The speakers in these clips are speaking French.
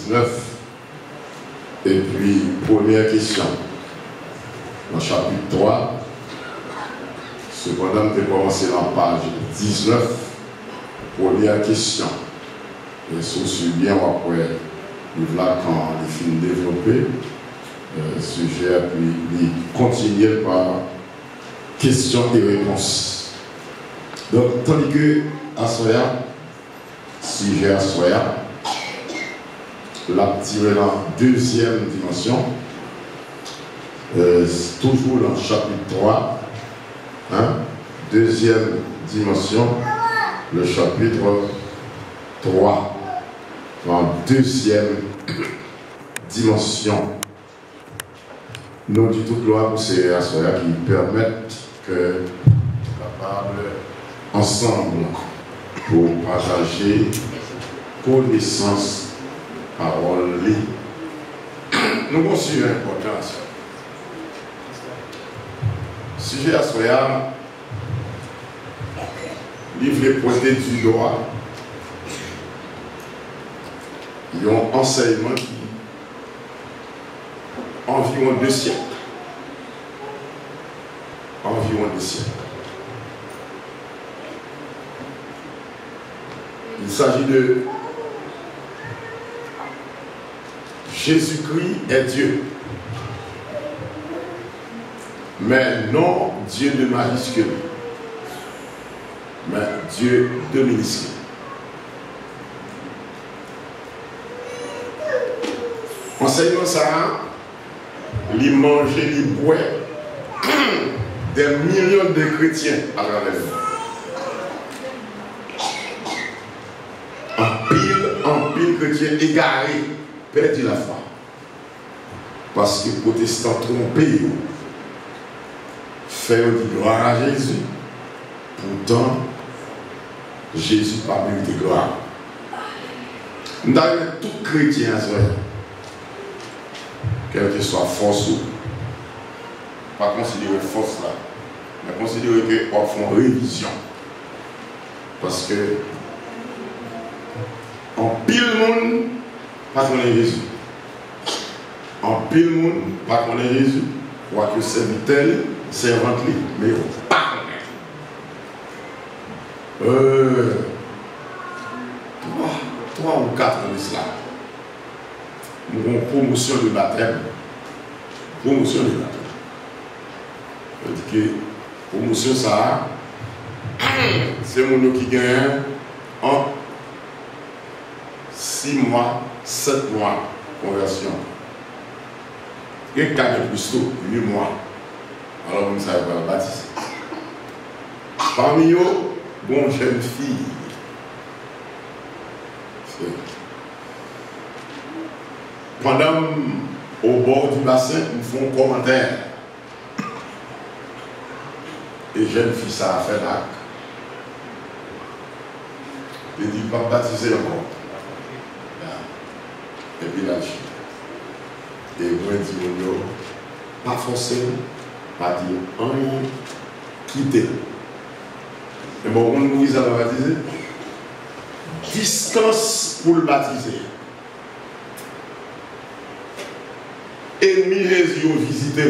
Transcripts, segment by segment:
19. Et puis, première question. Dans chapitre 3, cependant, tu as commencé dans la page 19. Première question. Et si vous bien après, là, quand les films développés, le sujet, puis il continue par questions et réponses. Donc, tandis que à Soya, sujet à Soya, l'a tiré dans la deuxième dimension, toujours dans le chapitre 3, hein, deuxième dimension, le chapitre 3, en deuxième dimension. Nous disons toute gloire pour ces assoirs qui permettent que capables ensemble pour partager connaissance, parole, nous avons su l'importance. Sujet assoirs, livre pointé du doigt. Il y a un enseignement qui environ 2 siècles. Environ 2 siècles. Il s'agit de Jésus-Christ est Dieu. Mais non Dieu de majuscule. Mais Dieu de minuscule. Enseignement ça, il mange, il boit des millions de chrétiens à travers le monde. En pile chrétiens égarés, perdu la foi. Parce que les protestants trompés, faire du gloire à Jésus. Pourtant, Jésus n'a pas mérité gloire. Nous avons tout chrétien à ce moment. Quelle que soit force ou pas considérer force là, mais considérer qu'on fait une révision. Parce que en pile monde, pas qu'on est Jésus. En pile monde, pas qu'on est Jésus. Quoi que c'est tel, c'est rempli, mais pas qu'on est. 3 ou 4 ans de cela. Nous avons une promotion de baptême. Promotion de baptême. C'est-à-dire que promotion, ça, c'est mon qui gagne en 6 mois, 7 mois conversion. Et 4 plus tôt, 8 mois. Alors, vous savez pas baptiser. Parmi eux, bon jeune fille. Pendant au bord du bassin, ils font un commentaire. Et jeune fille, ça a fait l'acte. Il dit, pas baptiser encore. Et puis là, et moi, je dis, pas forcément, pas dire rien, quitter. Et bon, on nous dit à baptiser. Distance pour le baptiser. Ennemi Jésus visité.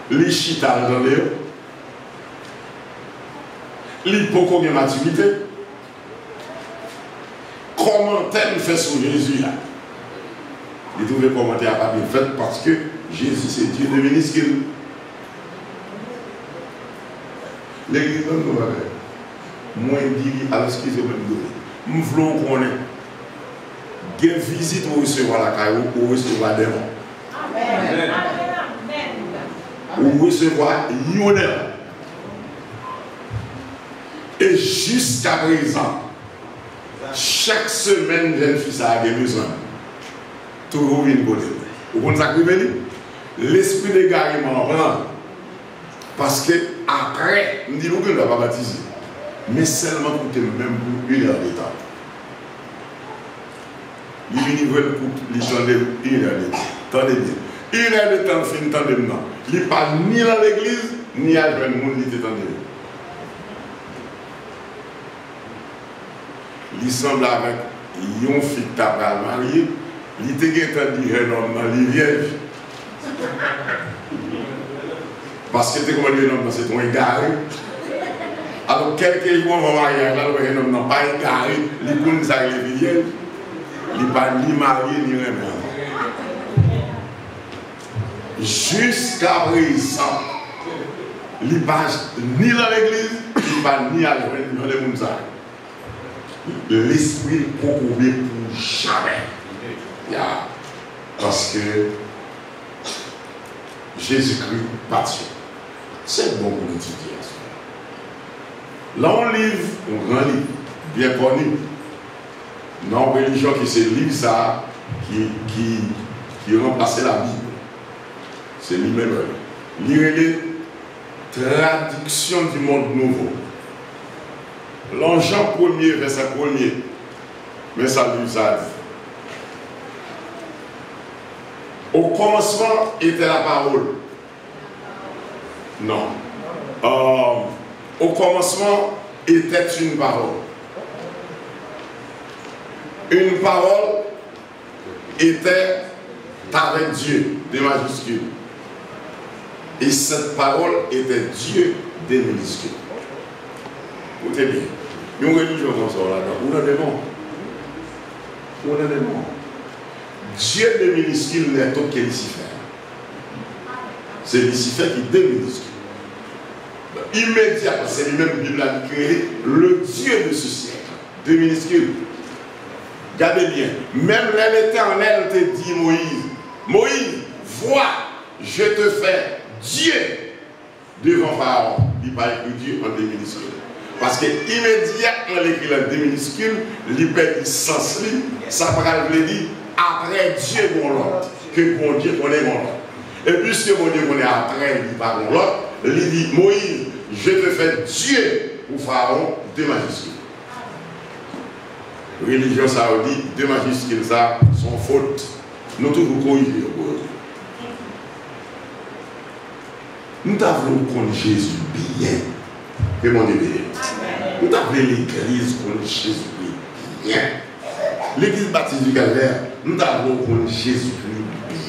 Les chita dans les l'hypoco de maturité. Comment elle fait sur Jésus là? Il trouve les commentaires pas bien fait parce que Jésus c'est Dieu de minuscule. L'église nous va faire. Moi je dis à l'excusez-moi de donner. Nous voulons qu'on ait des visites pour recevoir la caillou, pour recevoir des mots. Amen. Pour recevoir Lionel. Et jusqu'à présent, chaque semaine, jeune fille a des besoins. Toujours une côté. Vous comprenez l'esprit d'égarement rend. Parce que après, nous disons que nous ne va pas baptiser. Mais seulement pour même pour 1 heure de temps. Il vient de coupe, il tend 1 heure de temps. Tendez bien. 1 heure de temps, fin tendez maintenant. Il n'est pas ni dans l'église, ni à le monde, il est tendez. Il semble avec ils ont fait taper à marier, il était dit un homme dans les vierges. Parce que tu comme un homme, c'est ton égaré. Alors, quelques jours avant le mariage, là, un homme n'a pas égaré, il ne peut pas les vierges, il ne pas ni marié ni rien. Jusqu'à présent, il ne va ni dans l'église, il ne va ni à l'église. L'esprit pour couper pour jamais. Yeah. Parce que Jésus-Christ partit. C'est bon pour l'étudier. Là, on livre, un grand livre, bien connu. Non, religion qui c'est livre ça, qui remplaçait la Bible. C'est lui-même. Lire les traductions du monde nouveau. Jean 1er, verset 1er. Mais ça lui a dit. Au commencement était la parole. Non. Au commencement était une parole. Une parole était avec Dieu, des majuscules. Et cette parole était Dieu, des minuscules. Écoutez bien. Nous avons une religion comme ça là-dedans. On a des noms. On a des noms. Dieu des minuscules n'est autre que Lucifer. C'est Lucifer qui est des minuscules. Immédiatement, c'est lui-même qui l'a créé, le Dieu de ce siècle. Des minuscules. Regardez bien. Même l'Éternel te dit, Moïse, vois, je te fais Dieu devant Pharaon. Il va écrire Dieu en des minuscules. Parce que immédiatement l'écrit en des minuscules, il perd du sens, ça veut dire après Dieu bon l'autre, que bon Dieu connaît bon l'autre. Et puisque bon Dieu connaît après, il parle bon l'autre, il dit Moïse, je te fais Dieu pour Pharaon, deux majuscules. Religion ça dit, deux majuscules ça sont fautes. Nous toujours corriger. Nous devons connaître Jésus bien. Que mon Dieu bénisse. Nous avons l'église pour Jésus-Christ bien. L'église baptiste du Calvaire, nous avons pour Jésus-Christ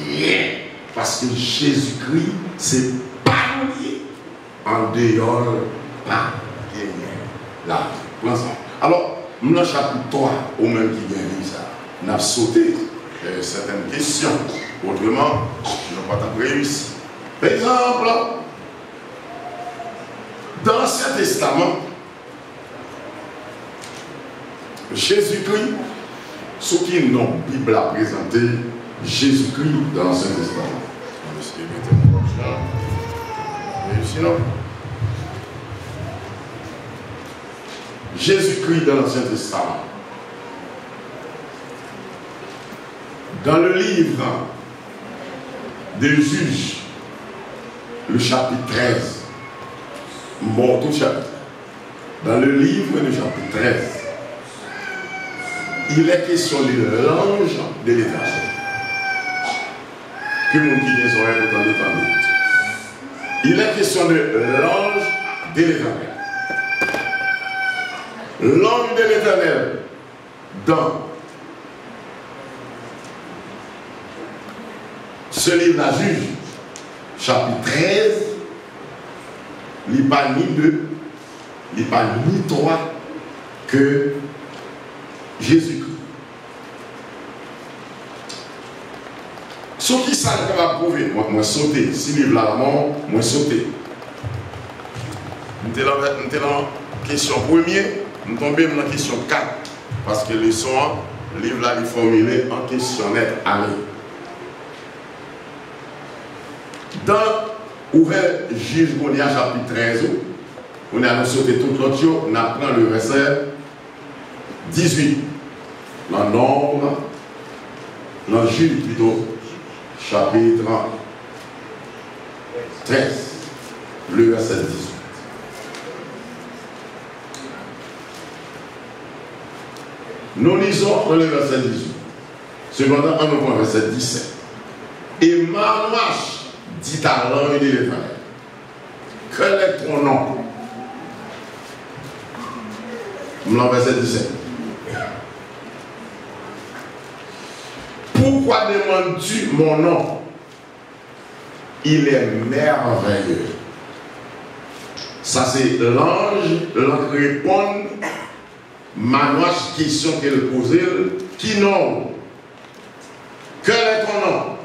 bien. Parce que Jésus-Christ, c'est pas lié en dehors, pas là, l'ensemble. Alors, nous avons chapitre 3, au même qui vient de ça, nous avons sauté certaines questions. Autrement, nous n'avons pas réussi. Par exemple, dans l'Ancien Testament, Jésus-Christ, ce qui est non Bible a présenté, Jésus-Christ dans l'Ancien Testament. Jésus-Christ dans l'Ancien Testament. Dans le livre des Juges, le chapitre 13, bon, tout chapitre. Dans le livre du chapitre 13, il est question de l'ange de l'Éternel. Que mon qui vient aurait autant de temps. Il est question de l'ange de l'Éternel. L'ange de l'Éternel, dans ce livre, la Juge, chapitre 13, il n'y a pas ni 2, il n'y a pas ni 3 que Jésus-Christ. Ce qui ça va prouver, moi sauter, si livre là, moi sauter. Nous sommes dans la question première, nous tombons dans la question 4, parce que le livre là est formulé en questionnaire année. Dans ouvert Juge Gonia chapitre 13, on a sauté tout l'autre chose, on apprend le verset 18. Dans Nombre, dans Juge plutôt, chapitre 13, le verset 18. Nous lisons dans le verset 18. Cependant, on nous prend le verset 17. Et ma marche dit à l'ange de l'Éternel, quel est ton nom? Nous l'avons verset 17. pourquoi demandes-tu mon nom? Il est merveilleux. Ça, c'est l'ange, l'ange répond, Manoach, question qu'elle posait, qui nom? Quel est ton nom?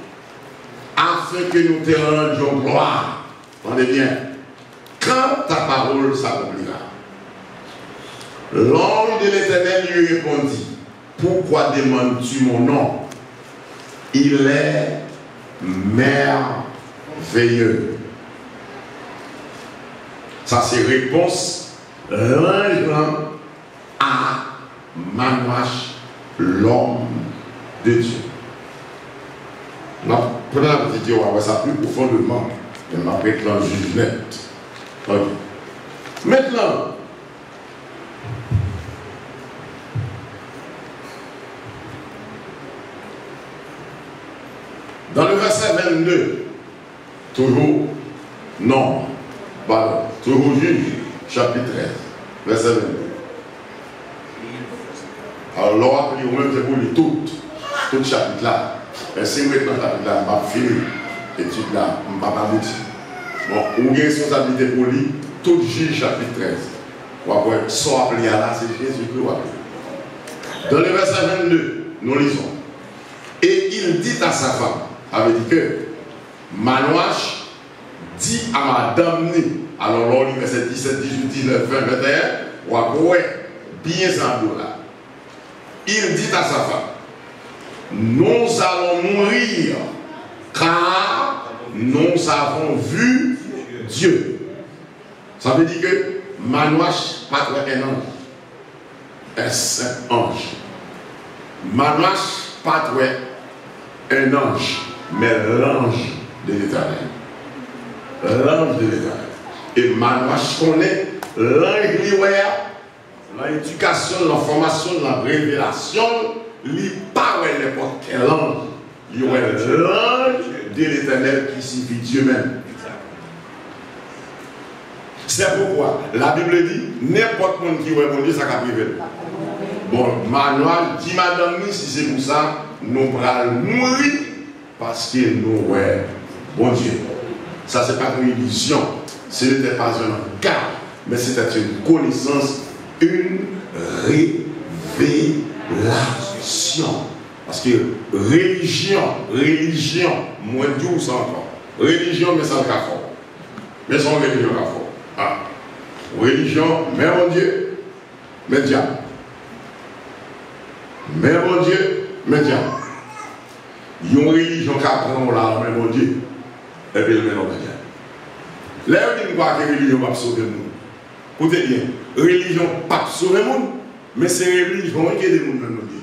Afin que nous te rendions gloire. Entendez bien. Quand ta parole s'accomplira. L'ange de l'Éternel lui répondit, pourquoi demandes-tu mon nom? Il est merveilleux. Ça, c'est réponse l'ange à Manoach, l'homme de Dieu. Prenez la petite on va voir ça plus profondément. Je m'appelle l'ange net. Okay. Maintenant, dans le verset 22, toujours, non, pardon, toujours Juge, chapitre 13, verset 22. Alors, l'on a pris au même pour lui tout chapitre là. Et si vous êtes dans le chapitre là, je vais finir l'étude là, je ne vais pas aboutir. Bon, vous avez une responsabilité pour lui, tout Juge, chapitre 13. Vous avez soit appelé à là, c'est Jésus que vous appelez. Dans le verset 22, nous lisons. Et il dit à sa femme, avait dit que Manoach dit à madame Ni, alors là, le verset 17, 18, 19, 20, 21, ou à bien sans là. Il dit à sa femme, nous allons mourir car nous avons vu Dieu. Ça veut dire que Manoach pas un ange, un saint ange. Manoach pas un ange, mais l'ange de l'Éternel. L'ange de l'Éternel. Et Manoach connaît l'ange, l'éducation, l'information, la révélation, il parle n'importe quel ange. Il y a l'ange de l'Éternel qui signifie Dieu même. C'est pourquoi la Bible dit n'importe qui qui est bon Dieu, ça va priver. Bon, Manoach dit madame, si c'est pour ça, nous allons mourir parce que nous sommes bon Dieu. Ça, ce n'est pas une illusion, ce n'était pas un cas, mais c'était une connaissance, une révélation. Parce que religion, moins dur ça encore. Religion, mais ça le cas fort. Mais sans religion, cas fort. Ah. Religion, mais mon Dieu, mais diable. Mais mon Dieu, mais diable. Il y a une religion qui apprend là, mais mon Dieu, et puis le mais non, mais diable. Là, on dit que la religion va sauver le monde. Écoutez bien, religion ne va pas sauver le monde, mais c'est religion qui aide le monde, mon Dieu.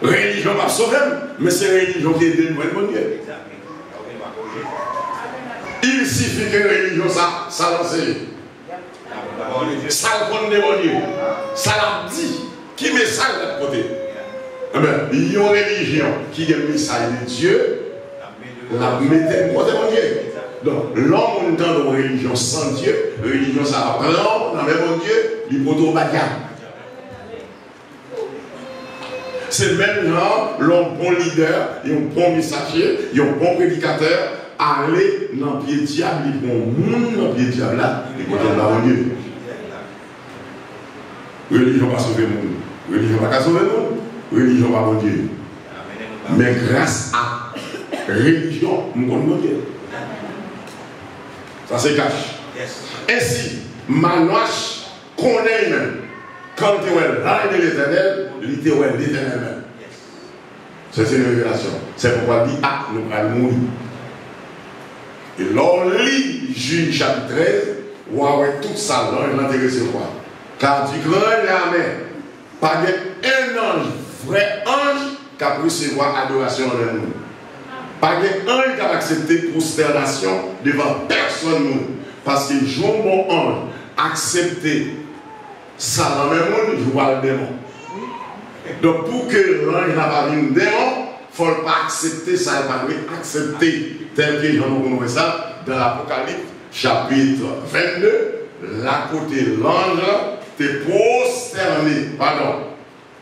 Religion va sauver, mais c'est religion qui aide le monde, mon Dieu. Il suffit que la religion, ça l'enseigne. Ça le connaît, mon Dieu. Ça l'a dit. Qui message de l'autre côté? Eh bien, il y a une religion qui est le message de Dieu. La mettez de côté, mon Dieu. Donc, l'homme dans une religion sans Dieu, religion ça apprend, dans le même Dieu, il faut tout bagarre. C'est même genre, l'homme bon leader, il y a un bon messager, il y a un bon prédicateur, aller dans le pied diable, il prend monde dans le pied diable là, il faut tout bagarre Dieu. Religion va sauver le monde. Religion va sauver le monde. Religion va mon Dieu. Mais grâce à religion, nous connaissons Dieu. Ça se cache. Ainsi, Manoach connaît même. Quand tu es l'âme de l'Éternel, il est l'Éternel même. C'est une révélation. C'est pourquoi il dit, ah, nous allons mourir. Et l'on lit Juge chapitre 13, où avec tout ça, là, il est intéressé quoi? Car du grand l'armée, pas un ange, vrai ange, qui a pu recevoir adoration de nous. Pas un ange qui a accepté prosternation devant personne. Parce que Jean bon ange accepté ça dans le monde, je vois le démon. Donc pour que l'ange n'a pas vu un démon, il ne faut pas accepter ça, il ne faut pas accepter tel que Jean nous ça dans l'Apocalypse, chapitre 22, là côté l'ange t'es prosterné, pardon,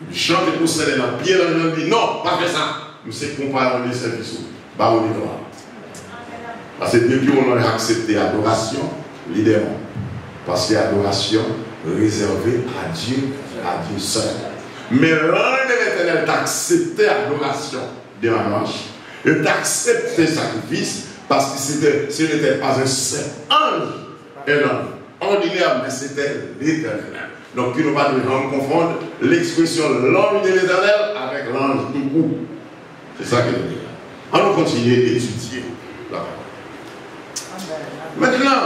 Il chante pour celle dans le pied, l'ange dit non, pas faire ça. Nous sommes comparés les services. Bah, on est droit. Parce que depuis on a accepté l'adoration, l'idée. Parce que l'adoration réservée à Dieu seul. Mais l'ange de l'Éternel t'a accepté l'adoration de la marche. Et t'a accepté le sacrifice parce que ce n'était pas un seul ange. Un ange ordinaire, mais c'était l'Éternel. Donc, il ne faut pas nous confondre l'expression l'ange de l'Éternel avec l'ange tout court. C'est ça qu'il veut dire. On va continuer d'étudier la parole. Maintenant,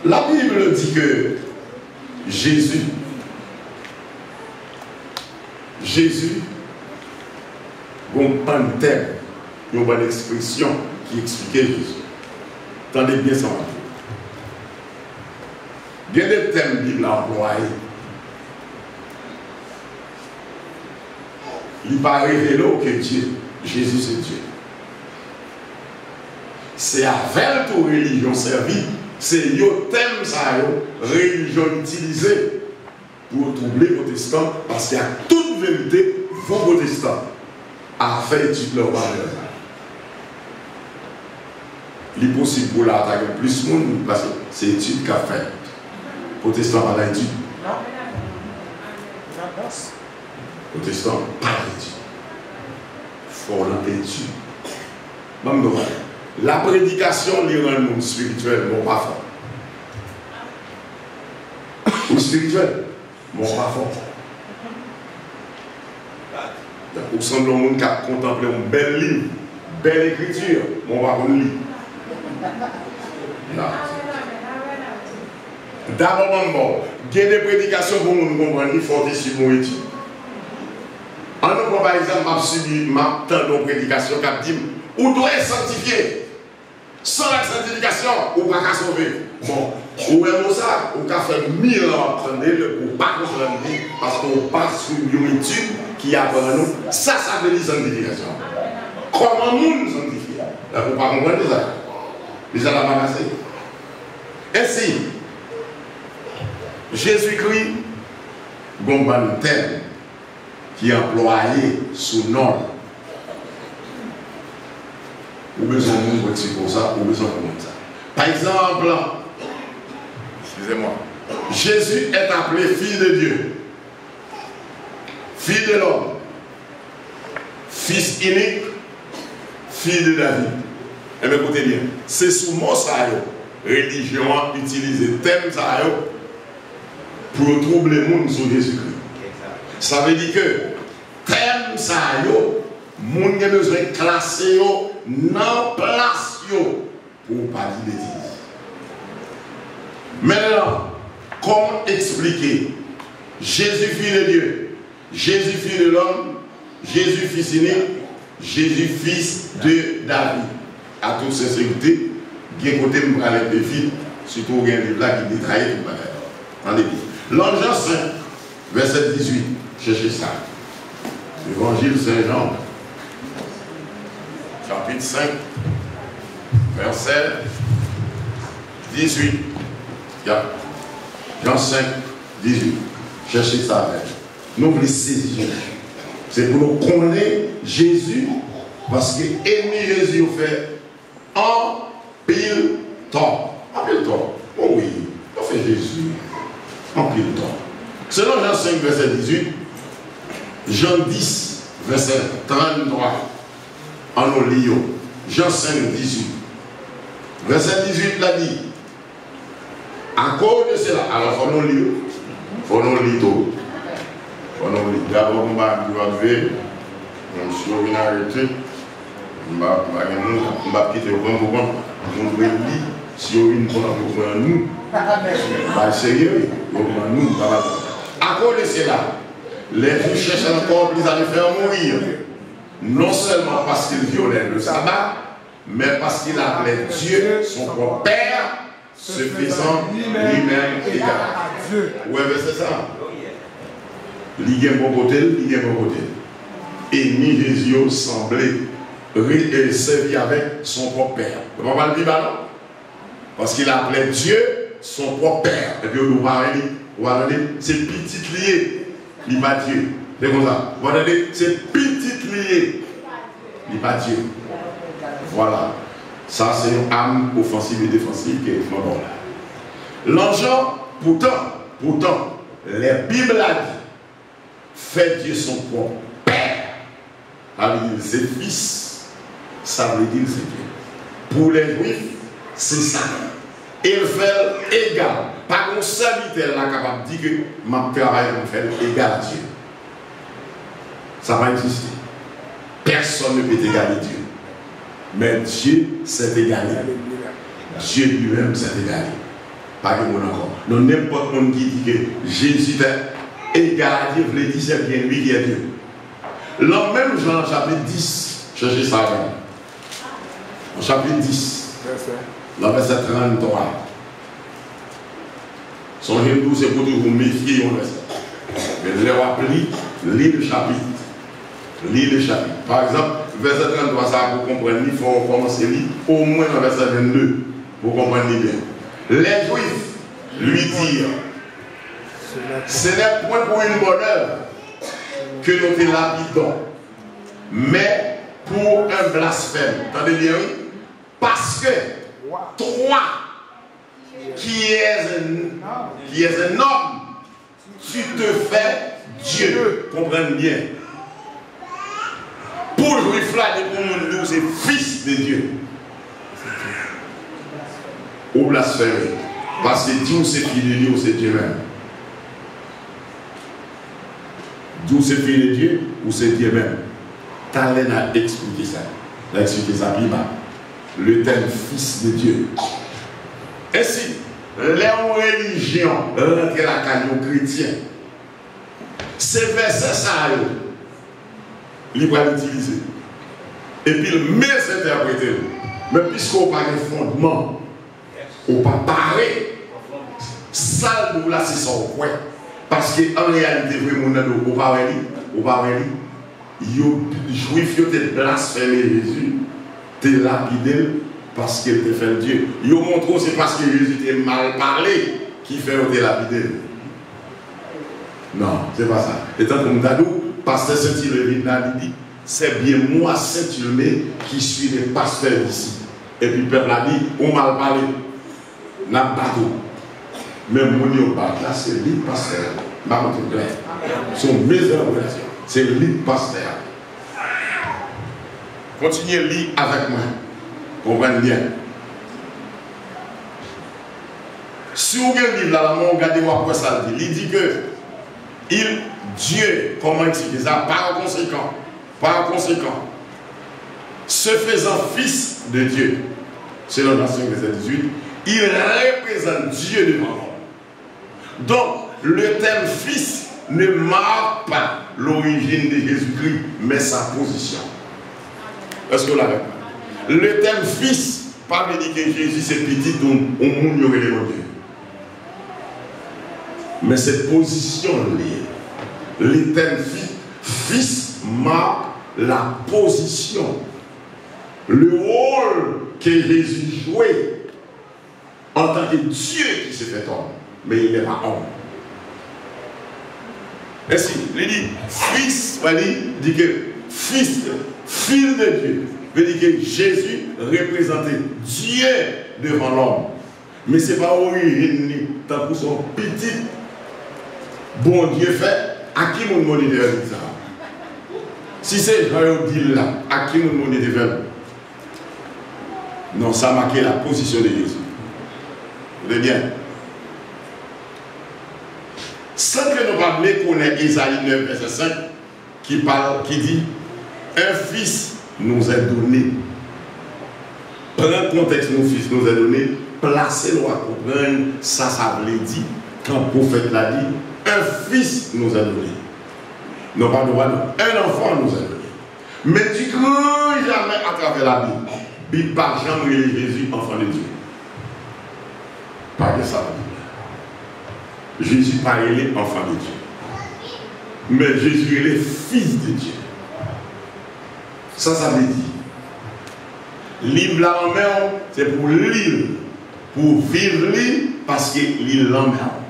la Bible dit que Jésus, un thème, une bonne expression qui expliquait Jésus. Tendez bien ça. Il y a des thèmes Bible employés. Il n'est pas révélé que Dieu, Jésus c'est Dieu. C'est avec toute religion servie, c'est le thème ça, religion utilisée pour troubler les protestants, parce qu'il y a toute vérité, vos protestants, à faire étude leur valeur. Il est possible pour l'attaquer plus de monde, parce que c'est l'étude qu'a fait. Protestant par l'étude. Non. Protestant par l'étude. Il faut l'étude. La prédication lui rend le monde spirituel, mon pas fort. Ou spirituel, mon pas fort. Pour semble un monde qui a contemplé un bel livre, belle écriture, mon pas bon livre. D'abord, il y a des prédications pour nous comprendre, il faut être sur mon étude. En nous, par exemple, ma prédication qui dit, ou doit être sanctifié. Sans la sanctification, ou pas qu'à sauver. Bon, ou est ça, ou qu'à faire 1000 ans à prendre ou pas comprendre, parce qu'on passe sur une étude qui apprend à nous. Ça veut dire sanctification. Comment nous sanctifier? Là, vous ne pouvez pas comprendre ça. Déjà la bagasse. Ainsi, Jésus-Christ, un thème qui est employé sous nom. Ou besoin de nous pour ça, ou besoin de ça. Par exemple, excusez-moi, Jésus est appelé fils de Dieu, fils de l'homme, fils unique, fils de David. Et bien écoutez bien, c'est sous mot ça, religion utilisé thème ça pour troubler le monde sur Jésus-Christ. Ça veut dire que thème ça, le monde a besoin de classer dans place pour pas dire bêtises. Maintenant, comment expliquer Jésus fils de Dieu, Jésus fils de l'homme, Jésus fils unique, Jésus fils de David? À toute sincérité, bien côté me aller plus vite, surtout il y a un livre là qui détaille tout le bagage. Attendez bien. L'ange 5, verset 18, cherchez ça. L'évangile Saint-Jean, chapitre 5, verset 18. Jean 5, 18. Cherchez ça avec. Nous voulons saisir. C'est pour nous connaître Jésus, parce que ennemi Jésus fait en pile temps. En pile temps. Oh oui, on fait Jésus. En pile temps. Selon Jean 5, verset 18, Jean 10, verset 33, en nous lions. Jean 5, 18. Verset 18 l'a dit. À cause de cela, alors il faut nous lire. Il faut nous lire tout. Il faut nous lire. D'abord, on va arriver. On se vient arrêter. On va quitter le bon moment. On va lire. Si on vient pour nous, c'est sérieux. Nous, à cause de cela, les gens cherchent encore plus à les faire mourir. Non seulement parce qu'ils violaient le sabbat, mais parce qu'il appelait Dieu son propre Père, se faisant lui-même égal. Oui, mais c'est ça. Il y a un bon côté, il y a un bon côté. Et ni Jésus semblait servir avec son propre Père. Vous ne pouvez pas le dire, non? Parce qu'il appelait Dieu son propre père. Et puis on va regarder, c'est petit lié, il n'est pas Dieu. C'est comme ça. Vous regardez, c'est petit lié, il n'est pas Dieu. Voilà. Ça, c'est une âme offensive et défensive qui est flamant là. L'enjeu, pourtant, les Bibles a dit, fait Dieu son propre père. Alors, c'est fils, ça veut dire c'est Dieu. Pour les Juifs, c'est ça. Il fait égal. Pas qu'on serviteur là capable de dire que ma travail va faire égal à Dieu. Ça va exister. Personne ne peut égaler Dieu. Mais Dieu s'est égalé. Dieu lui-même s'est égalé. Pas que mon encore. Donc n'importe qui dit que Jésus est égal à Dieu, veut dire c'est bien lui qui est Dieu. Là même Jean chapitre 10, cherchez ça. Au chapitre 10, le verset 33. Songez-vous, c'est pour vous méfier au verset. Mais là, on lit le chapitre. Lis le chapitre. Par exemple, verset 33, ça pour comprendre, il faut commencer à lire au moins le verset 22 pour comprendre bien. Les Juifs lui dirent, ce n'est point pour une bonne œuvre que nous te lapidons, mais pour un blasphème. Attendez bien, oui? Parce que toi, qui es un homme, tu te fais Dieu. Comprenez bien. Pour le juif là, pour nous, c'est fils de Dieu. Ou blasphème. Parce que Dieu, c'est fils de Dieu, c'est Dieu même. Dieu, c'est fils de Dieu, ou c'est Dieu même. Talent a expliqué ça. Il a expliqué ça plus bas. Le terme fils de Dieu. Ainsi, les religions rentrent la caillou chrétien. Ces versets, ça, il va l'utiliser. Et puis, il met s'interpréter. Mais puisqu'on parle de fondement, on ne pas parler. Ça, nous, là, c'est son point. Parce qu'en réalité, vraiment, on ne parle pas. Les Juifs, ils ont blasphémé Jésus, ils ont lapidé parce qu'il était fait Dieu. Ils ont montré que c'est parce que Jésus était mal parlé qu'il fait lapidé. Non, c'est pas ça. Et tant que nous avons pasteur Saint-Hilary dit, c'est bien moi, Saint-Hilary, qui suis le pasteur ici. Et puis le peuple a dit, on m'a parlé, n'a pas tout. Mais mon Dieu, là, c'est lui pasteur. Son meilleure relation, c'est lui pasteur. Continuez à lire avec moi. Comprenez bien. Si vous regardez le livre là, on regarde après ça, il dit que Dieu, comment expliquer ça? Par conséquent, se faisant fils de Dieu, selon l'Ancien verset 18, il représente Dieu devant l'homme. Donc, le terme fils ne marque pas l'origine de Jésus-Christ, mais sa position. Est-ce que vous l'avez? Le terme fils, pas de dire que Jésus c'est petit, donc on mouille les Dieu. Mais cette position liée, le terme fils marque la position, le rôle que Jésus jouait en tant que Dieu qui s'est fait homme, mais il n'est pas homme. Ainsi, il dit fils, il dit que fils de Dieu, veut dire que Jésus représentait Dieu devant l'homme. Mais ce n'est pas origine, tant pour son petit bon Dieu fait, à qui mon monde est ça? Si c'est Jean-Odile là, à qui mon monde est fait? Non, ça a marqué la position de Jésus. Vous voyez bien? Sans que nous parlions qu'on ait Isaïe 9, verset 5, qui dit un fils nous est donné. Prends le contexte, nos fils nous est donné, placez-le à comprendre, ça veut dire, quand le prophète l'a dit, un fils nous est donné. Non, pas droit, un enfant nous est donné. Mais du grand jamais à travers la Bible, Bible par jamais Jésus, enfant de Dieu. Pas que ça. Jésus parlait enfant de Dieu. Mais Jésus est le fils de Dieu. Ça veut dire. Livre là en main, c'est pour lire, pour vivre, parce qu'il l'emmerde.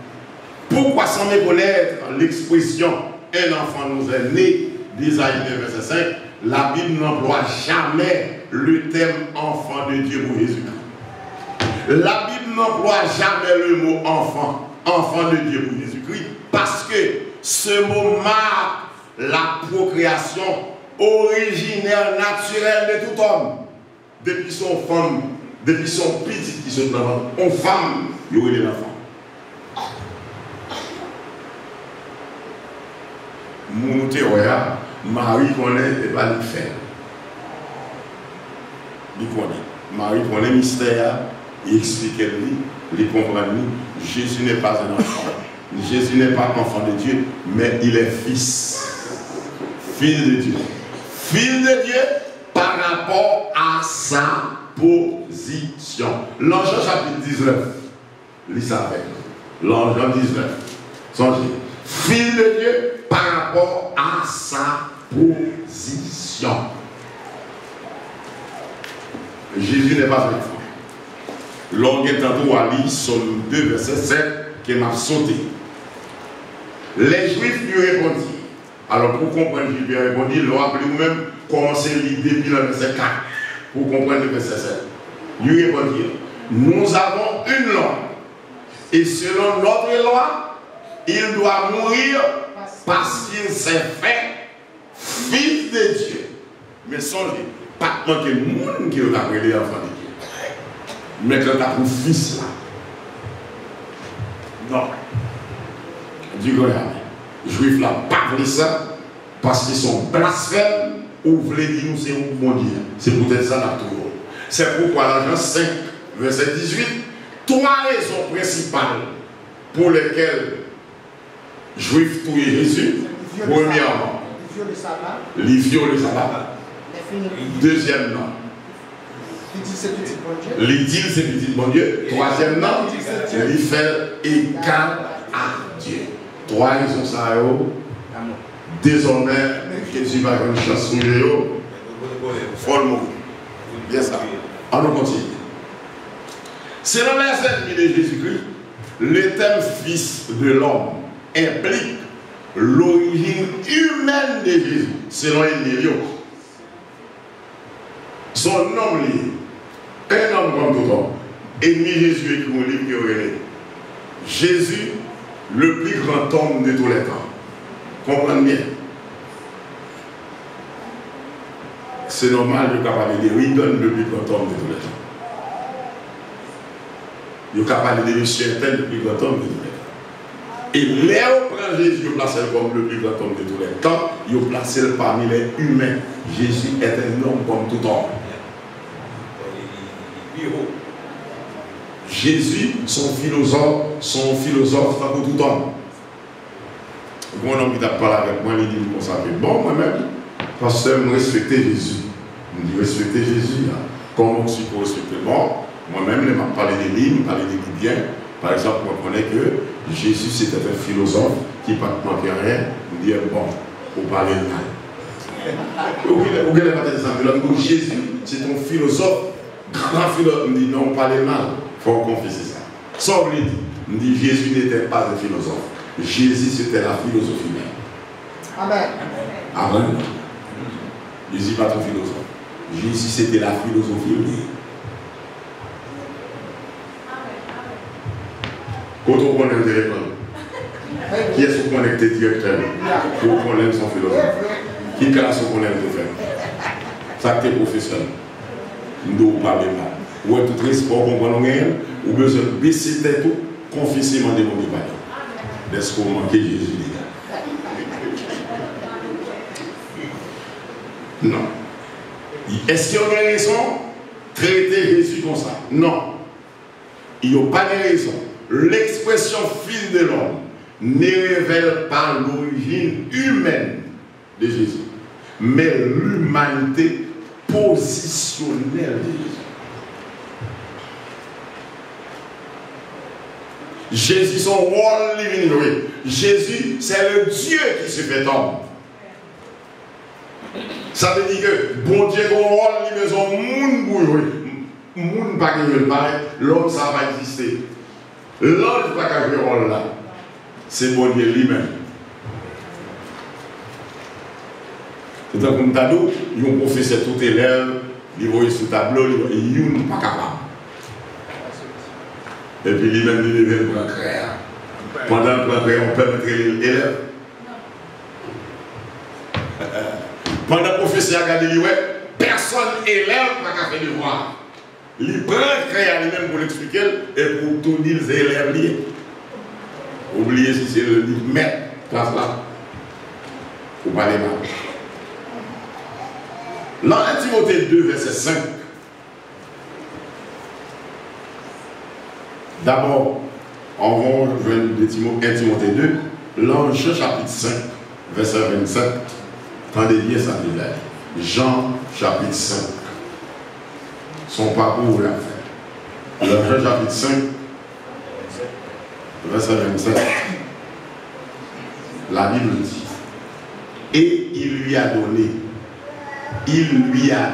Pourquoi sans méconnaître l'expression un enfant nous est né, d'Isaïe 9, verset 5, la Bible n'emploie jamais le thème enfant de Dieu pour Jésus-Christ. La Bible n'emploie jamais le mot enfant, enfant de Dieu pour Jésus-Christ, parce que ce mot marque la procréation originaire, naturelle de tout homme. Depuis son femme, depuis son petit qui se présente, en femme, il y aurait des enfants. Mon théorie, Marie connaît et pas le faire. Il connaît. Marie connaît le mystère, il explique lui, il comprend lui. Jésus n'est pas un enfant. Jésus n'est pas enfant de Dieu, mais il est fils. Fils de Dieu. Fils de Dieu par rapport à sa position. L'Ange chapitre 19, lis ça avec. L'Ange 19. Songez. Fils de Dieu par rapport à sa position. Jésus n'est pas un enfant. L'on est tantôt à lire Somme 2, verset 7, qui m'a sauté. Les Juifs lui répondirent. Alors pour comprendre, Juifs lui répondirent, l'on appelé vous-même, commencez l'idée depuis le verset 4, pour comprendre le verset 7. Lui répondirent, nous avons une loi, et selon notre loi, il doit mourir parce qu'il s'est fait fils de Dieu. Mais songez, pas tant que le monde qui a appelé enfant de Dieu. Mais quand tu as pour fils là. Non. Du coup, les Juifs là, pas voulu ça parce qu'ils sont blasphèmes ou voulaient dire nous c'est un bon Dieu. C'est peut-être ça la tour. C'est pourquoi dans Jean 5, verset 18, trois raisons principales pour lesquelles les Juifs tuaient Jésus. Premièrement, les violent le sabbat. Deuxièmement, les dit c'est petit bon Dieu. Troisièmement, les fait égal à Dieu. Trois raisons ça. Désormais, Jésus va avoir une chance sur eux. Follement. Bien ça. On continue. Selon les ennemis de Jésus-Christ, le thème fils de l'homme implique l'origine humaine de Jésus, selon les lieux. Son nom lié, un homme comme tout homme, ennemi Jésus écrit un livre qui aurait Jésus, le plus grand homme de tous les temps. Comprenez bien. C'est normal de parler de lui, donne le plus grand homme de tous les temps. Il peut parler de monsieur tel, le plus grand homme de tous les temps. Et là, on prend Jésus, il place comme le plus grand homme de tous les temps, il place parmi les humains. Jésus est un homme comme tout homme. Jésus, son philosophe comme tout homme. Mon homme qui a parlé avec moi, il dit comme ça, bon, moi-même, parce que je respecte Jésus. Je dis respecter Jésus, là. Comment je suis pour respecter? Bon, moi-même, je m'a parlé des livres, je parlé des bien. Par exemple, moi, je connais que Jésus, c'était un philosophe qui ne manquait rien. Il dit, bon, pour parler de mal. Vous voulez pas dire ça? Jésus, c'est un philosophe, grand philosophe. Il dit, non, parler mal. Il faut confesser ça. Ça, on dit, il dit, Jésus n'était pas un philosophe. Jésus, c'était la philosophie même. Amen. Amen. Jésus n'est pas un philosophe. Jésus, c'était la philosophie même. Quand on connaît un téléphone, qui est-ce qu'on connecté directement pour connaître son philosophe? Qui est-ce qu'on connaît le faire? Ça, c'est professionnel. Nous ne parlons pas. Ou est tout respect qu'on comprend rien, ou besoin de baisser tête tout, confesser mon démon de pardon. Est-ce qu'on manque Jésus, les gars? Non. Est-ce qu'il y a une raison de traiter Jésus comme ça? Non. Il n'y a pas de raison. L'expression fils de l'homme ne révèle pas l'origine humaine de Jésus, mais l'humanité positionnelle de Jésus. Jésus, son rôle living. Jésus, c'est le Dieu qui se fait homme. Ça veut dire que bon Dieu, son rôle, il besoin de monde pour lui. Monde pas qui veut paraître, l'homme, ça va exister. L'ange pas qu'à jouer rôle là. C'est bon Dieu lui-même. C'est un comme Tadou, ils ont professeur tout élève, ils voient sur le tableau, ils n'ont pas capable. Et puis lui-même, il devait le créer. Pendant le plan créé, on peut mettre l'élève. Pendant le professeur a regardé, personne élève n'a qu'à faire le devoir. Il prend le créé lui-même pour l'expliquer et pour tout dire les élèves liés. Oubliez si c'est le maître, classe là. Pour parler mal. Dans 1 Timothée 2, verset 5, d'abord, on va de 1 Timothée 2, l'ange chapitre 5, verset 27. Tendez bien ça déjà. Jean chapitre 5. Son parcours à faire. L'ange chapitre 5, verset 27. La Bible dit, et il lui a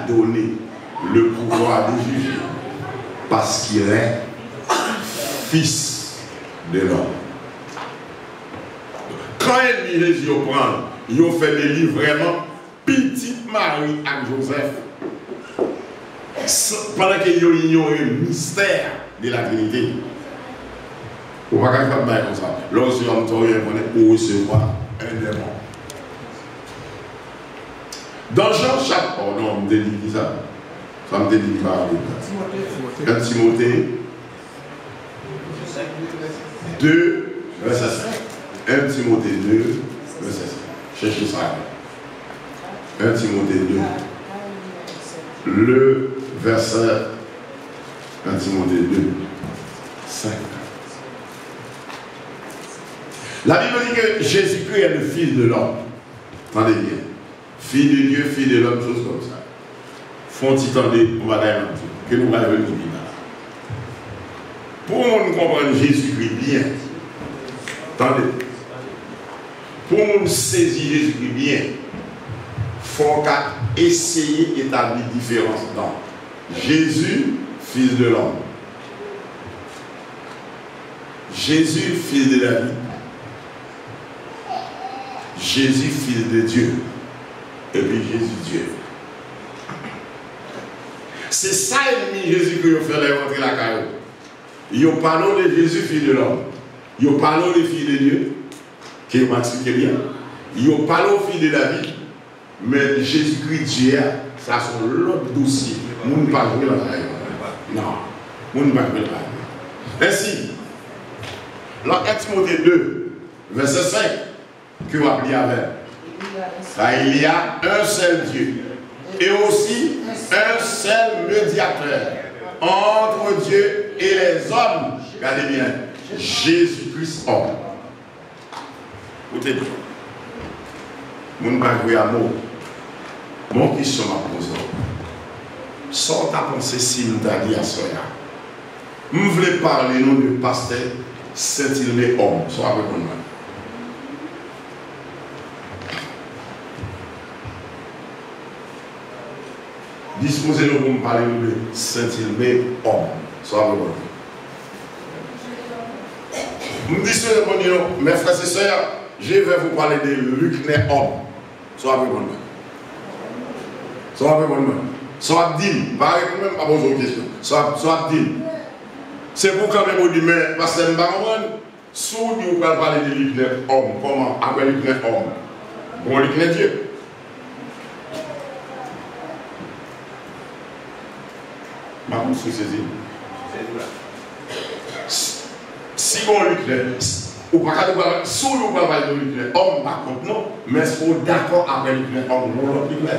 donné le pouvoir de juger parce qu'il est fils de l'homme. Quand Jésus prend, il a fait des livres vraiment petite Marie à Joseph. Pendant qu'il a ignoré le mystère de la Trinité. On va pas faire comme ça. Lorsque on pour recevoir un démon. Dans Jean chapitre, oh non, on me dit ça. Ça me dit pas. 1 Timothée 2, verset 5. 1 Timothée 2, verset 5. Cherchez ça. 1 Timothée 2. Le verset 1 Timothée 2, 5. La Bible dit que Jésus-Christ est le Fils de l'homme. Attendez bien. Fille de Dieu, fille de l'homme, chose comme ça. Font-ils tendre, on va dire que nous allons venir là. Pour nous comprendre Jésus-Christ bien, attendez, pour nous saisir Jésus-Christ bien, il faut essayer d'établir différence dans Jésus, fils de l'homme. Jésus, fils de la vie. Jésus, fils de Dieu. Et puis Jésus, Dieu. C'est ça l'ennemi Jésus que vous fait rentrer la caillou. Ils ont parlé de Jésus, fils de l'homme. Ils ont parlé de fils de Dieu, qui m'a expliqué bien. Ils ont parlé au fils de la vie. Mais Jésus-Christ, Dieu, ça c'est l'autre dossier. Nous ne parlons pas de la caillou. Non, nous ne parlons pas de la caillou. Ainsi, dans 1 Timothée 2, verset 5, que vous appelez avec. Là, il y a un seul Dieu et aussi un seul médiateur entre Dieu et les hommes. Regardez bien, Jésus-Christ homme. Écoutez bien. Mon ne pas jouer à mot. Mon question m'a posé. Sort ta pensée si nous t'a dit à cela. Je voulais parler nous de pasteur Saint-Hilé homme. Soit avec moi. Disposez-nous pour me parler de Saint-Hilé homme. Soit avec moi. Nous disons, mes frères et sœurs, je vais vous parler de Lucné homme. Soit avec moi. Soit avec moi. Soit Abdil. Pas avec moi-même, pas poser une question. Soit Abdil. C'est pour quand même vous dire, mais parce que je ne sais pas, si vous parler de Lucné homme, comment après Lucné homme? Bon, Lucné Dieu. Ma bouche se saisit. Si on Lucné, ou pas qu'à nous si on ne parle pas de Lucné homme, par contre, non, mais si on est d'accord avec Lucné homme, non, l'autre Lucné.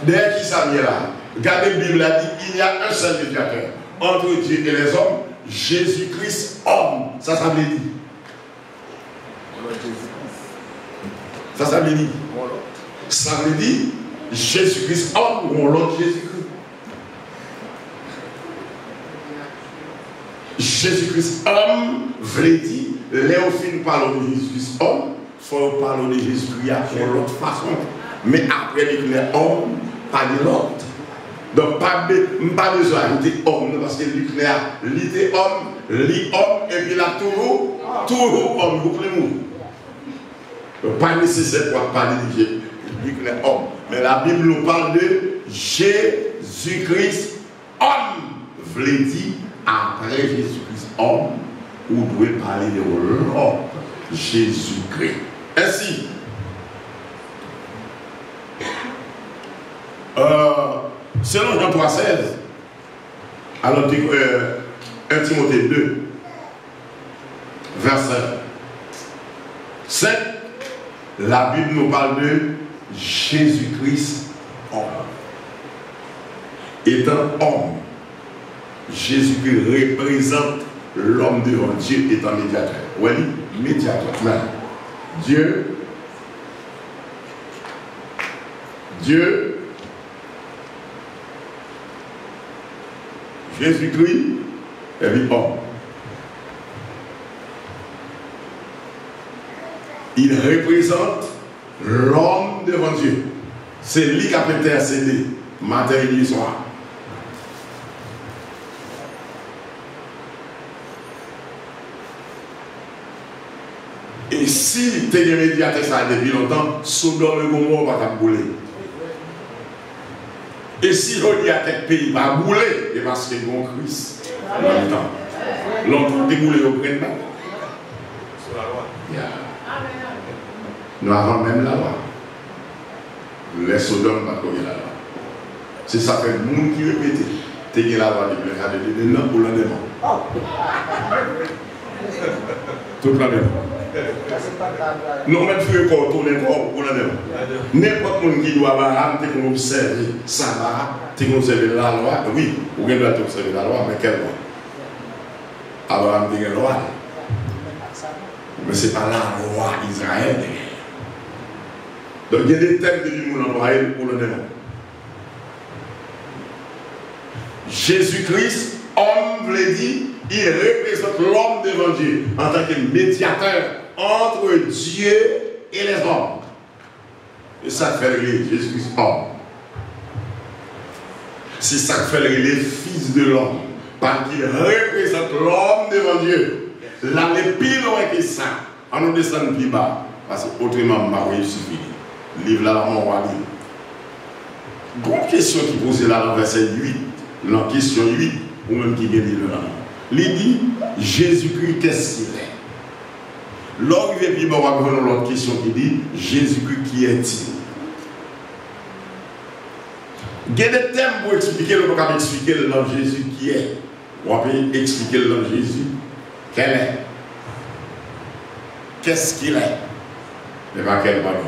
Dès qui ça vient là, regardez la Bible a dit il y a un seul médiateur entre Dieu et les hommes, Jésus-Christ homme. Ça veut dire. Ça veut dire. Ça veut dire Jésus-Christ homme ou l'autre Jésus-Christ. Jésus-Christ homme, veut dire, Léophile parle de Jésus-Christ homme, il faut parler de Jésus-Christ de l'autre façon. Mais après, il est homme, pas de l'autre. Donc, pas besoin d'ajouter homme, parce que il était homme, l'homme et puis là toujours homme, vous comprenez? Pas nécessaire pour parler de l'homme. Mais la Bible nous parle de Jésus-Christ, homme. Voulait dire, après Jésus-Christ, homme, vous devez parler de l'homme, Jésus-Christ. Ainsi, selon Jean 3,16, alors 1 Timothée 2, verset 5, la Bible nous parle de Jésus-Christ, homme. Étant homme, Jésus-Christ représente l'homme devant Dieu étant médiateur. Oui, médiateur. Dieu, Jésus-Christ, et puis homme. Il représente l'homme devant Dieu. C'est lui qui a intercédé matin et soir. Et si tu es médiateur ça depuis longtemps, Sodome et Gomorrhe va bouler. Et si on dit à quel pays va bouler, c'est parce qu'il y a un Christ. Longtemps. Longtemps, déboulé au printemps. Nous avons même la loi. Les Sodomes ne connaissent pas la loi. C'est ça que le monde qui répète. Tu as la loi de non pour l'endemain. Tout l'endemain. Nous même fait corps tourner corps pour l'endemain. N'importe qui qui doit avoir un observer ça va, tu observer la loi. Oui, vous devez observer la loi, mais quelle loi? Abraham dit la loi. Mais ce n'est pas la loi d'Israël. Donc il y a des thèmes de l'humour pour le démon. Jésus-Christ, homme, vous l'avez dit, il représente l'homme devant Dieu en tant que médiateur entre Dieu et les hommes. Et ça fait Jésus-Christ, homme. C'est ça fait les fils de l'homme. Parce qu'il représente l'homme devant Dieu. Là, les plus loin que ça, on nous descend plus bas. Parce que autrement, il suffit. Livre là, on va lire. Grande question qui pose là dans verset 8. La question 8, ou même qui vient de là. Il dit, Jésus-Christ, qu'est-ce qu'il est? L'homme il vient on va prendre l'autre question qui dit, Jésus-Christ, qui est-il? Il y a des thèmes pour expliquer, on peut expliquer l'homme Jésus qui est. On peut expliquer l'homme Jésus. Quel est? Qu'est-ce qu'il est? Mais pas quel pardon.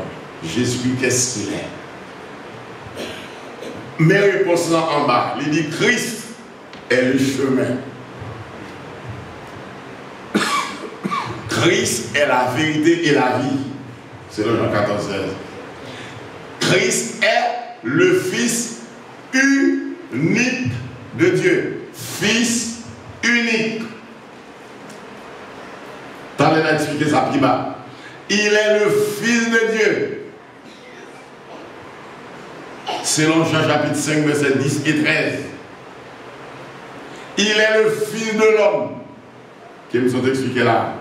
Jésus, qu'est-ce qu'il est? Mais réponse là en bas, il dit Christ est le chemin. Christ est la vérité et la vie. C'est le Jean 14, 16. Christ est le Fils unique de Dieu. Fils unique. T'as l'air d'expliquer ça plus bas. Il est le Fils de Dieu. Selon Jean chapitre 5, versets 10 et 13. Il est le Fils de l'homme. Qui nous ont expliqué là.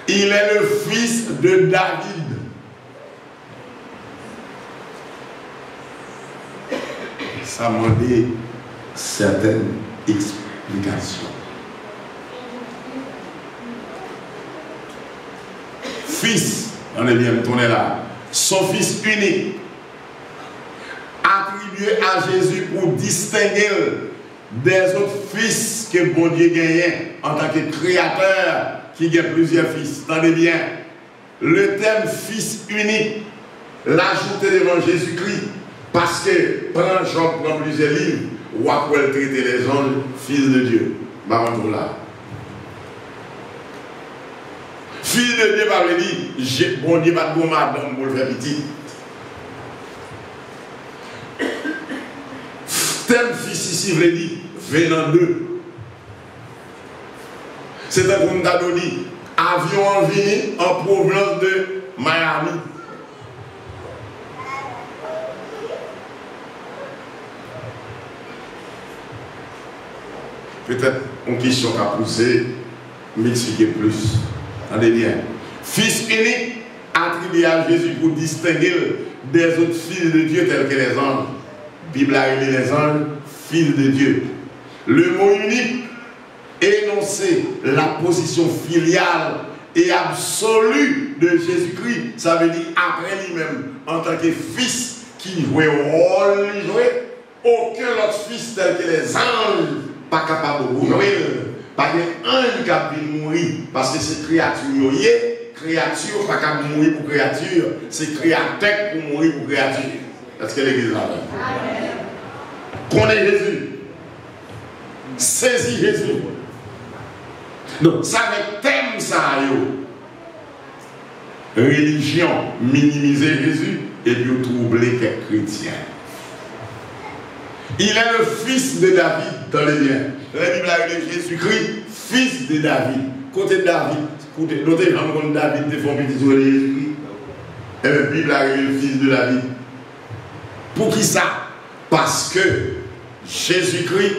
Il est le Fils de David. Ça m'a dit certaines explications. Fils, on est bien tourné là. Son Fils unique. Attribué à Jésus pour distinguer des autres fils que bon Dieu gagnait en tant que créateur qui gagne plusieurs fils. Attendez bien, le thème fils unique, l'ajouter devant Jésus-Christ, parce que prend Jean prend plusieurs livres, ou après traiter les anges fils de Dieu. Maman là. Fils de Dieu, par le dit, bon Dieu pas de bon madame pour le faire petit. Thème fils ici, veut dire, venant d'eux. C'est un groupe d'Adoni. Avion en vini en provenance de Miami. Peut-être une question qu'a posée m'expliquer plus. Attendez bien. Fils unique attribué à Jésus pour distinguer des autres fils de Dieu tels que les anges. Bible a révélé les anges, fils de Dieu. Le mot unique énoncer la position filiale et absolue de Jésus-Christ, ça veut dire après lui-même, en tant que fils qui jouait au rôle, il jouait, aucun autre fils tel que les anges, pas capable de mourir, pas qu'un qui peut mourir, parce que c'est créature, pas capable de mourir pour créature, c'est créateur pour mourir pour créature. Est-ce que l'église là? Connais Jésus, saisis Jésus. Donc, ça avec thème ça, religion, minimiser Jésus et puis troubler quelques chrétiens. Il est le fils de David dans les biens. La Bible a dit Jésus-Christ, fils de David. Côté de David, côté de David, des fonds petits sur Jésus-Christ. Et la Bible a dit le fils de David. Pour qui ça? Parce que Jésus-Christ,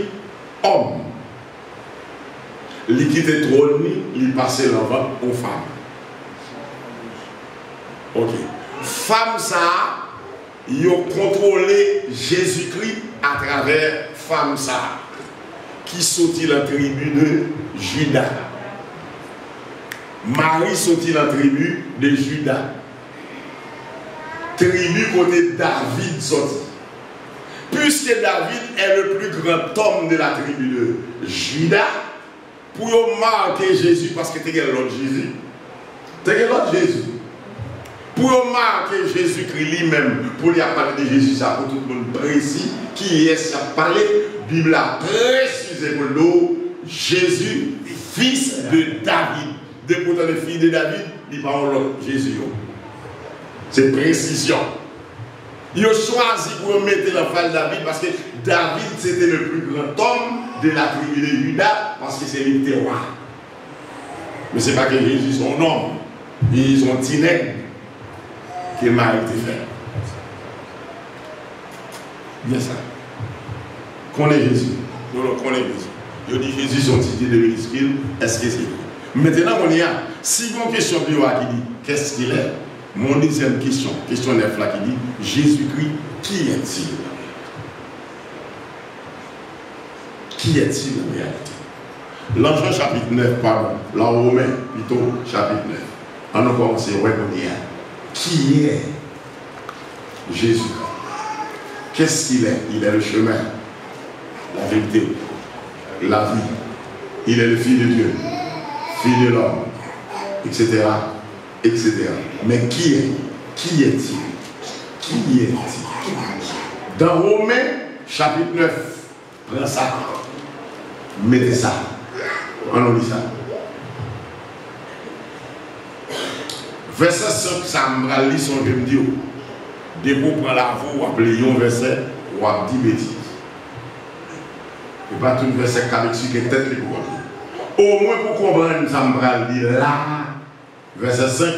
homme, il quittait le trône, il passait l'enfant aux femmes. Ok. Femmes, ça, ils ont contrôlé Jésus-Christ à travers femmes, ça, qui sortit la tribu de Judas. Marie sortit la tribu de Judas. Tribu côté David sorti. Puisque David est le plus grand homme de la tribu de Judas, pour marquer Jésus, parce que tu es l'autre Jésus. Tu es l'autre Jésus. Pour marquer Jésus-Christ lui-même, pour lui parler de Jésus, ça pour tout le monde précis, qui est ça parler, Bible a précisé pour nous, Jésus, fils de David. Depuis pourtant le fils de David, il parle l'autre Jésus. C'est précision. Il a choisi pour mettre l'enfant de David parce que David c'était le plus grand homme de la tribu de Judas parce que c'est lui qui était roi. Mais ce n'est pas que Jésus est son homme, ils sont tinègres qu'il m'a été fait. Bien ça. Qu'on est Jésus. Nous le connaissons Jésus. Je dis Jésus son titre de ministre, est-ce que c'est lui? Maintenant on y a, si mon question qui dit qu'est-ce qu'il est? Mon deuxième question, question 9 là qui dit Jésus-Christ, qui est-il? Qui est-il en réalité? L'Enjeu chapitre 9, pardon, l'en Romain plutôt chapitre 9. On a commencé à reconnaître qui est Jésus? Qu'est-ce qu'il est? Il est le chemin, la vérité, la vie. Il est le Fils de Dieu, Fils de l'homme, etc. etc. Mais qui est? Qui est-il? Qui est-il? Dans Romains, chapitre 9, prends ça, mettez ça, on lit ça. Verset 5, ça me lit son Dieu. Dès que vous prenez la voix, vous appelez un verset, vous dites bêtises. Et pas tout le verset avec ce qui est tête les cours. Au moins pour comprendre, ça me lit là. Verset 5, il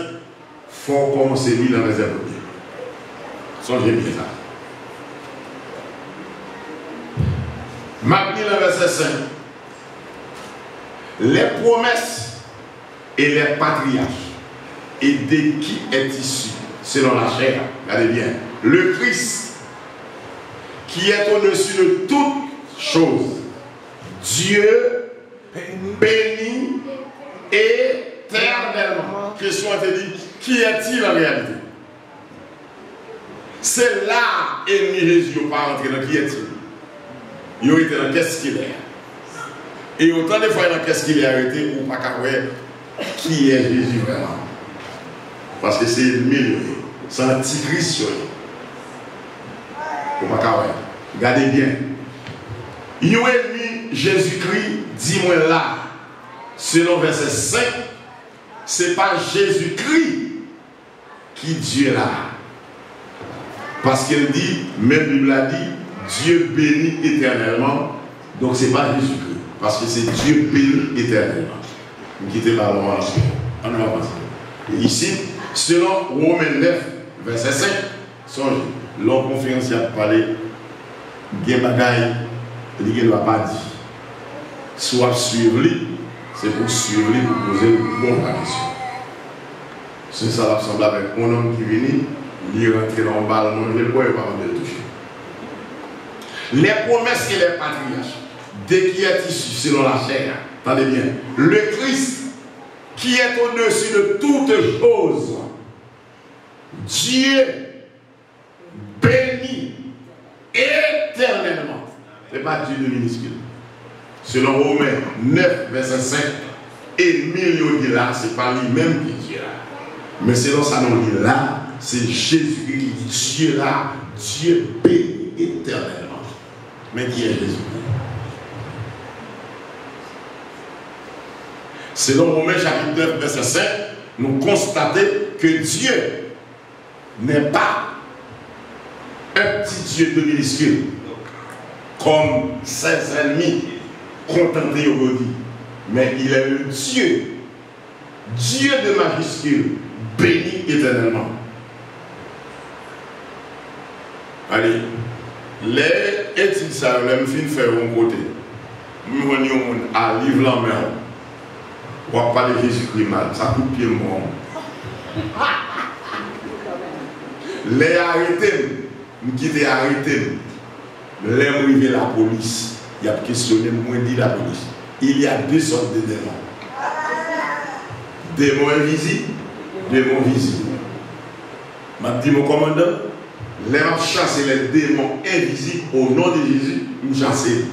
faut commencer à lire le verset 1er. Songez bien ça. Maintenant, le verset 5. Les promesses et les patriarches, et de qui est issu, selon la chair, regardez bien, le Christ, qui est au-dessus de toutes choses, Dieu béni éternellement. Question a été dit, qui est-il en réalité? C'est là, ennemi Jésus, n'a pas rentré dans qui est-il. Il a été dans qu'est-ce qu'il est. Et autant de fois dans qu'est-ce qu'il est arrêté, ou pas qu'à voir qui est Jésus vraiment. Parce que c'est ennemi, c'est antichrist. Ou pas qu'à voir. Regardez bien. Il a ennemi Jésus-Christ, dis-moi là, selon verset 5, c'est pas Jésus-Christ qui Dieu là. Parce qu'il dit, même la Bible a dit, Dieu bénit éternellement. Donc ce n'est pas Jésus-Christ. Parce que c'est Dieu bénit éternellement. Vous quittez la loi. On va passer. Et ici, selon Romains 9, verset 5, songez, l'homme conférence a parlé, il y a des bagailles, il ne va pas dire. Soit suivre lui, c'est pour suivre lui, pour poser une bonne question. C'est ça ressemble avec un homme qui vient, il rentre dans le bal, manger le bois et pas le toucher. Les promesses et les patriarches, dès qu'il est issu selon la chair, attendez bien, le Christ qui est au-dessus de toutes choses, Dieu béni éternellement. Ce n'est pas Dieu de minuscule. Selon Romains 9, verset 5, et millions de là, ce n'est pas lui-même qui est Dieu là. Mais selon ça, nous dit là, c'est Jésus qui dit Dieu là, Dieu béni éternellement. Mais qui est Jésus? Selon Romains chapitre 9, verset 5, nous constatons que Dieu n'est pas un petit Dieu de minuscule, comme ses ennemis contentés aujourd'hui, mais il est le Dieu, Dieu de majuscule, béni éternellement. Allez, les études, ça, les films faire un côté. Nous venons à livre la mer. On va parler de Jésus-Christ mal, ça coupe pied mort. Les arrêtés, nous quittons arrêtés. Les arrivés la police, il y a questionné, moi dit la police. Il y a deux sortes de démons. Démons invisibles, démons visibles. Je dis mon commandant, les chasser les démons invisibles au nom de Jésus, nous chasser.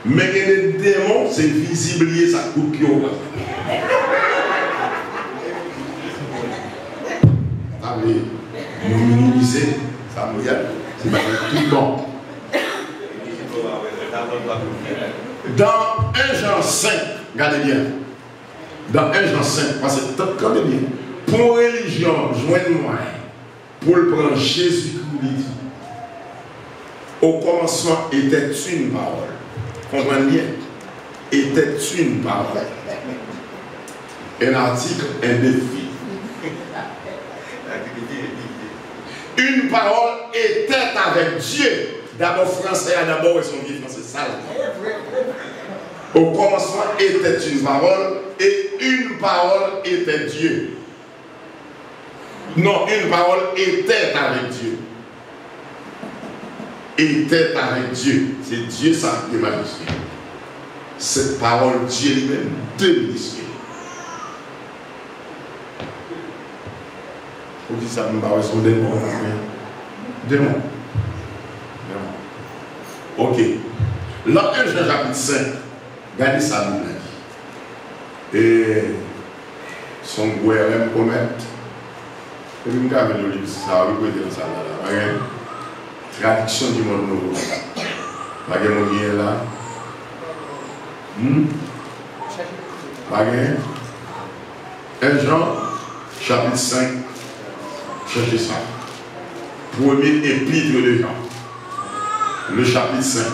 Mais les démons, c'est visible, ça coupe pied. Nous minimiser, ça nous y a, c'est pas tout bon. Dans 1 Jean 5, regardez bien. Dans 1 Jean 5, parce que regardez bien. Pour religion, joignez-moi. Pour le prendre Jésus-Christ, dit. Au commencement était une parole. Comprenez bien. Était une parole. Un article, un défi. Une parole était avec Dieu. D'abord français, d'abord ils sont dit français sale. Au commencement était une parole et une parole était Dieu. Non, une parole était avec Dieu. Était avec Dieu. C'est Dieu ça qui est majuscule. Cette parole, Dieu lui-même, deux minuscules. Vous dites ça, nous parlons sur des mots. Démon. Ok. Là, 1 Jean chapitre 5, regardez ça, nous. Et son gouvernement commet. Et puis, nous avons le livre, ça, vous pouvez dire ça là. Traduction du monde nouveau. Pas de mon là. Pas de 1 Jean chapitre 5. Cherchez ça. Premier épître de Jean. Le chapitre 5.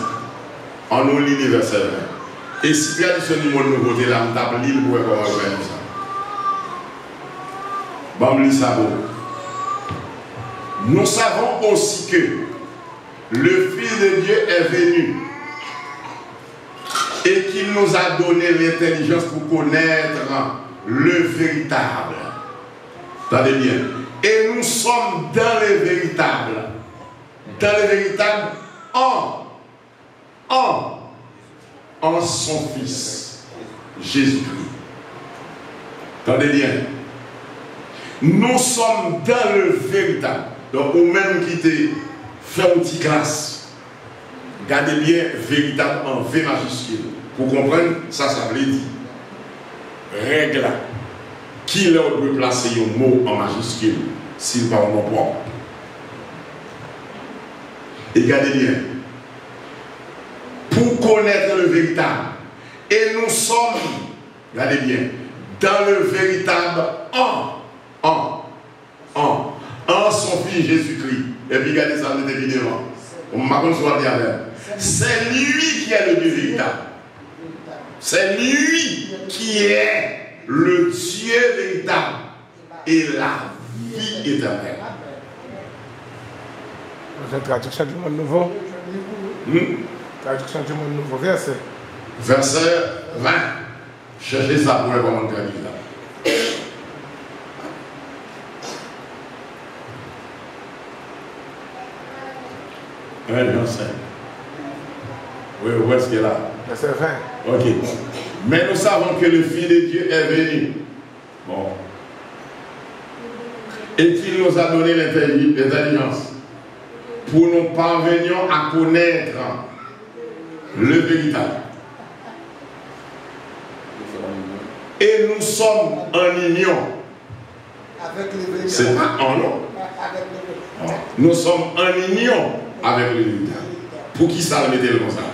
En nous lit le verset 20. Et si tradition du monde nouveau, là, on tape l'île pour comment on va ça. Bon, lis ça. Nous savons aussi que le Fils de Dieu est venu et qu'il nous a donné l'intelligence pour connaître le véritable. Attendez bien. Et nous sommes dans le véritable. Dans le véritable en son Fils, Jésus-Christ. Attendez bien. Nous sommes dans le véritable. Donc, ou même qui te fait une petite classe, gardez bien véritable en V majuscule. Pour comprendre, ça veut dire règle. Qui leur peut placer un mot en majuscule s'il parle mon propre. Et regardez bien. Pour connaître le véritable. Et nous sommes, regardez bien, dans le véritable en son Fils Jésus-Christ. Et puis regardez ça évidemment. On m'a dit c'est lui qui est le Dieu véritable. C'est lui qui est le Dieu véritable et la vie éternelle. La traduction du monde nouveau. Traduction du monde nouveau, verset. Verset 20. Cherchez ça pour les commandes là. Un 5. Oui, où est-ce qu'elle est là? Verset 20. Ok. Mais nous savons que le Fils de Dieu est venu. Bon. Et qu'il nous a donné l'intelligence pour nous parvenir à connaître le véritable. Et nous sommes en union. C'est pas en non. Nous sommes en union avec le véritable. Pour qui ça le mettez comme ça?